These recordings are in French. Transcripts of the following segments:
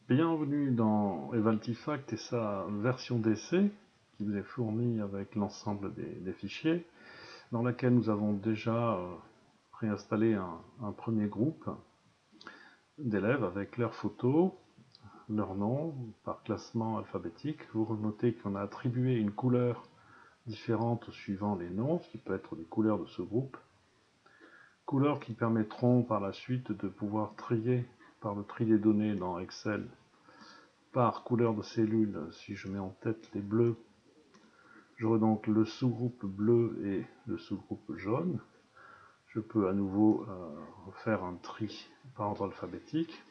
Bienvenue dans Evaltifact et sa version d'essai qui vous est fournie avec l'ensemble des fichiers, dans laquelle nous avons déjà préinstallé un premier groupe d'élèves avec leurs photos, leur nom par classement alphabétique. Vous notez qu'on a attribué une couleur différente suivant les noms, ce qui peut être des couleurs de ce groupe. Couleurs qui permettront par la suite de pouvoir trier par le tri des données dans Excel par couleur de cellule. Si je mets en tête les bleus, j'aurai donc le sous-groupe bleu et le sous-groupe jaune. Je peux à nouveau faire un tri par ordre alphabétique.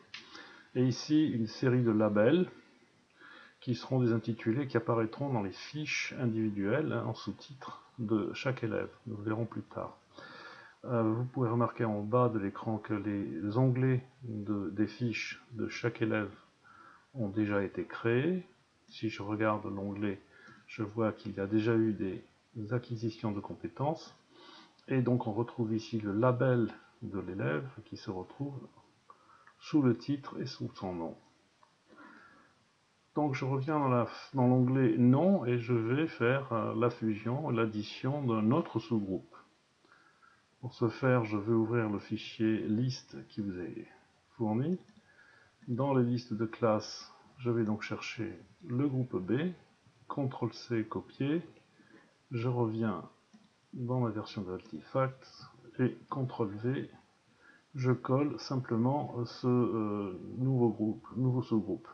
Et ici, une série de labels qui seront des intitulés qui apparaîtront dans les fiches individuelles en sous-titres de chaque élève. Nous verrons plus tard. Vous pouvez remarquer en bas de l'écran que les onglets des fiches de chaque élève ont déjà été créés. Si je regarde l'onglet, je vois qu'il y a déjà eu des acquisitions de compétences. Et donc on retrouve ici le label de l'élève qui se retrouve sous le titre et sous son nom. Donc je reviens dans l'onglet nom et je vais faire la fusion, l'addition d'un autre sous-groupe. Pour ce faire, je vais ouvrir le fichier liste qui vous est fourni. Dans les listes de classes, je vais donc chercher le groupe B, CTRL-C, copier, je reviens dans ma version d'Evaltifact et CTRL-V, je colle simplement ce nouveau sous-groupe.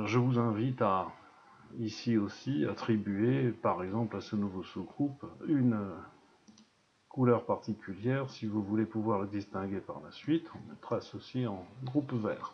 Je vous invite à, ici aussi, attribuer par exemple à ce nouveau sous-groupe une couleur particulière si vous voulez pouvoir le distinguer par la suite. On mettra ceci en groupe vert.